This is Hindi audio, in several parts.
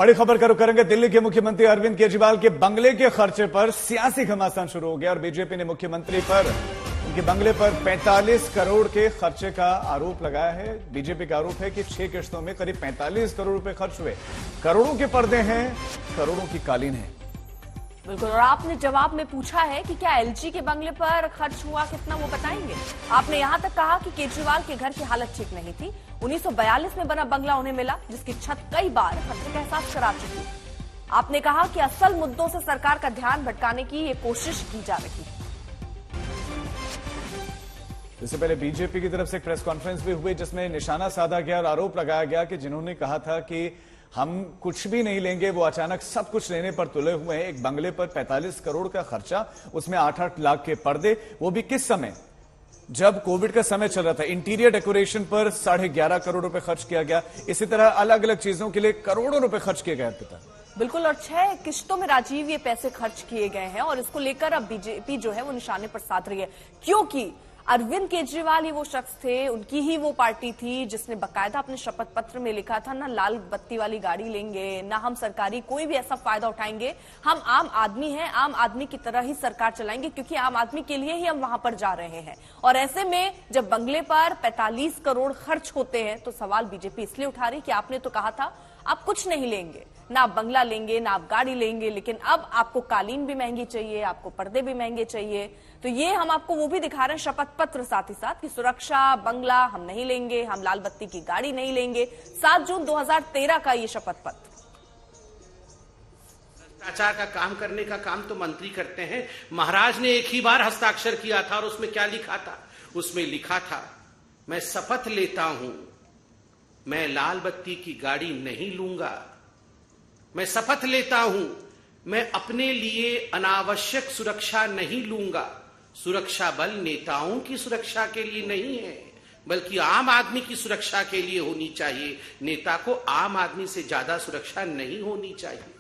बड़ी खबर का रुख करेंगे। दिल्ली के मुख्यमंत्री अरविंद केजरीवाल के बंगले के खर्चे पर सियासी घमासान शुरू हो गया और बीजेपी ने मुख्यमंत्री पर उनके बंगले पर 45 करोड़ के खर्चे का आरोप लगाया है। बीजेपी का आरोप है कि 6 किश्तों में करीब 45 करोड़ रुपए खर्च हुए। करोड़ों के पर्दे हैं, करोड़ों की कालीन है। बिल्कुल। और आपने जवाब में पूछा है कि क्या एलजी के बंगले पर खर्च हुआ कितना, वो बताएंगे। आपने यहां तक कहा कि केजरीवाल के घर की हालत ठीक नहीं थी। 1942 में बना बंगला उन्हें मिला, जिसकी छत कई बार खतरे का एहसास करा चुकी। आपने कहा कि असल मुद्दों से सरकार का ध्यान भटकाने की ये कोशिश की जा रही है। इससे पहले बीजेपी की तरफ से एक प्रेस कॉन्फ्रेंस भी हुई, जिसमें निशाना साधा गया और आरोप लगाया गया कि जिन्होंने कहा था कि हम कुछ भी नहीं लेंगे, वो अचानक सब कुछ लेने पर तुले हुए हैं। एक बंगले पर 45 करोड़ का खर्चा, उसमें 8-8 लाख के पर्दे, वो भी किस समय, जब कोविड का समय चल रहा था। इंटीरियर डेकोरेशन पर 11.5 करोड़ रुपए खर्च किया गया। इसी तरह अलग अलग चीजों के लिए करोड़ों रुपए खर्च किए गए पिता। बिल्कुल। और 6 किश्तों में राजीव ये पैसे खर्च किए गए हैं और इसको लेकर अब बीजेपी जो है वो निशाने पर साध रही है, क्योंकि अरविंद केजरीवाल ही वो शख्स थे, उनकी ही वो पार्टी थी जिसने बकायदा अपने शपथ पत्र में लिखा था, ना लाल बत्ती वाली गाड़ी लेंगे, ना हम सरकारी कोई भी ऐसा फायदा उठाएंगे, हम आम आदमी हैं, आम आदमी की तरह ही सरकार चलाएंगे, क्योंकि आम आदमी के लिए ही हम वहां पर जा रहे हैं। और ऐसे में जब बंगले पर 45 करोड़ खर्च होते हैं तो सवाल बीजेपी इसलिए उठा रही कि आपने तो कहा था आप कुछ नहीं लेंगे, ना आप बंगला लेंगे, ना आप गाड़ी लेंगे, लेकिन अब आपको कालीन भी महंगी चाहिए, आपको पर्दे भी महंगे चाहिए। तो ये हम आपको वो भी दिखा रहे हैं शपथ पत्र साथ ही साथ कि सुरक्षा, बंगला हम नहीं लेंगे, हम लाल बत्ती की गाड़ी नहीं लेंगे। 7 जून 2013 का ये शपथ पत्र। भ्रष्टाचार का काम करने का काम तो मंत्री करते हैं। महाराज ने एक ही बार हस्ताक्षर किया था और उसमें क्या लिखा था? उसमें लिखा था, मैं शपथ लेता हूं, मैं लाल बत्ती की गाड़ी नहीं लूंगा। मैं शपथ लेता हूं, मैं अपने लिए अनावश्यक सुरक्षा नहीं लूंगा। सुरक्षा बल नेताओं की सुरक्षा के लिए नहीं है, बल्कि आम आदमी की सुरक्षा के लिए होनी चाहिए। नेता को आम आदमी से ज्यादा सुरक्षा नहीं होनी चाहिए।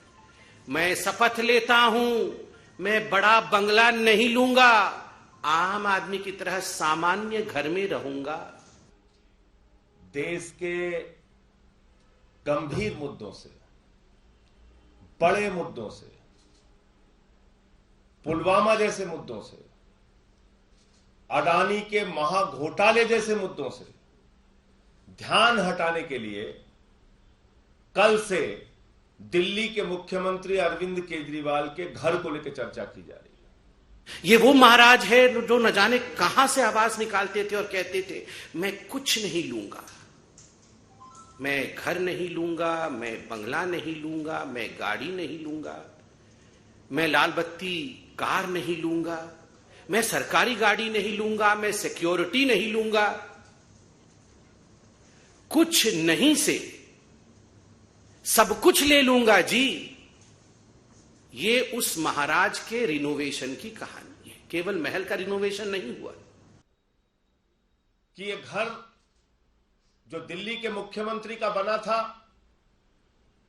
मैं शपथ लेता हूं, मैं बड़ा बंगला नहीं लूंगा, आम आदमी की तरह सामान्य घर में रहूंगा। देश के गंभीर मुद्दों से, बड़े मुद्दों से, पुलवामा जैसे मुद्दों से, अडानी के महाघोटाले जैसे मुद्दों से ध्यान हटाने के लिए कल से दिल्ली के मुख्यमंत्री अरविंद केजरीवाल के घर को लेकर चर्चा की जा रही है। ये वो महाराज है जो न जाने कहां से आवाज निकालते थे और कहते थे, मैं कुछ नहीं लूंगा, मैं घर नहीं लूंगा, मैं बंगला नहीं लूंगा, मैं गाड़ी नहीं लूंगा, मैं लाल बत्ती कार नहीं लूंगा, मैं सरकारी गाड़ी नहीं लूंगा, मैं सिक्योरिटी नहीं लूंगा। कुछ नहीं से सब कुछ ले लूंगा जी। ये उस महाराज के रिनोवेशन की कहानी है। केवल महल का रिनोवेशन नहीं हुआ कि ये घर जो दिल्ली के मुख्यमंत्री का बना था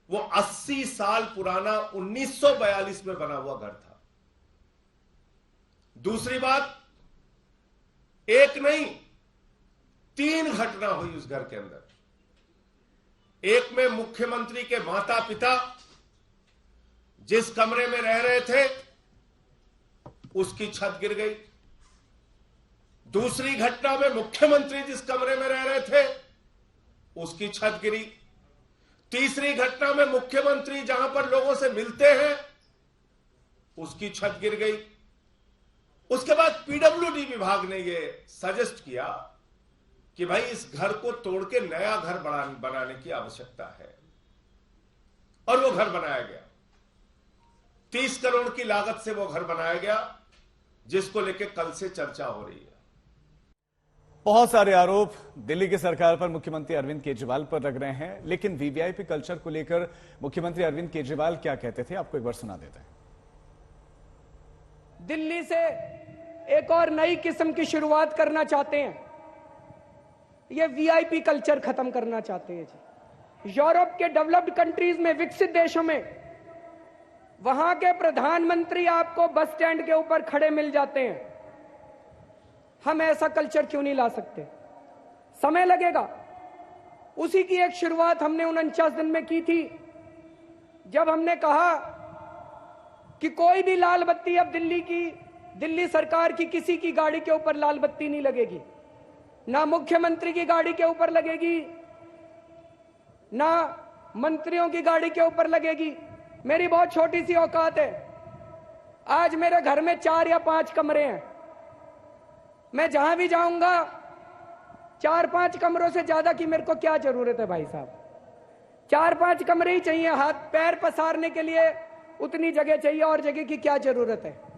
वो 80 साल पुराना 1942 में बना हुआ घर था। दूसरी बात, एक नहीं 3 घटना हुई उस घर के अंदर। एक में मुख्यमंत्री के माता पिता जिस कमरे में रह रहे थे उसकी छत गिर गई। दूसरी घटना में मुख्यमंत्री जिस कमरे में रह रहे थे उसकी छत गिरी। तीसरी घटना में मुख्यमंत्री जहां पर लोगों से मिलते हैं उसकी छत गिर गई। उसके बाद पीडब्ल्यूडी विभाग ने यह सजेस्ट किया कि भाई इस घर को तोड़ के नया घर बनाने की आवश्यकता है, और वो घर बनाया गया। 30 करोड़ की लागत से वो घर बनाया गया, जिसको लेकर कल से चर्चा हो रही है। बहुत सारे आरोप दिल्ली की सरकार पर मुख्यमंत्री अरविंद केजरीवाल पर लग रहे हैं, लेकिन वीवीआईपी कल्चर को लेकर मुख्यमंत्री अरविंद केजरीवाल क्या कहते थे, आपको एक बार सुना देते हैं। दिल्ली से एक और नई किस्म की शुरुआत करना चाहते हैं। ये वीआईपी कल्चर खत्म करना चाहते हैं जी। यूरोप के डेवलप्ड कंट्रीज में, विकसित देशों में, वहां के प्रधानमंत्री आपको बस स्टैंड के ऊपर खड़े मिल जाते हैं। हम ऐसा कल्चर क्यों नहीं ला सकते? समय लगेगा। उसी की एक शुरुआत हमने 49 दिन में की थी। जब हमने कहा कि कोई भी लाल बत्ती अब दिल्ली सरकार की किसी की गाड़ी के ऊपर लाल बत्ती नहीं लगेगी, ना मुख्यमंत्री की गाड़ी के ऊपर लगेगी, ना मंत्रियों की गाड़ी के ऊपर लगेगी। मेरी बहुत छोटी सी औकात है, आज मेरे घर में 4 या 5 कमरे हैं, मैं जहां भी जाऊंगा 4-5 कमरों से ज्यादा की मेरे को क्या जरूरत है भाई साहब? 4-5 कमरे ही चाहिए, हाथ पैर पसारने के लिए उतनी जगह चाहिए, और जगह की क्या जरूरत है?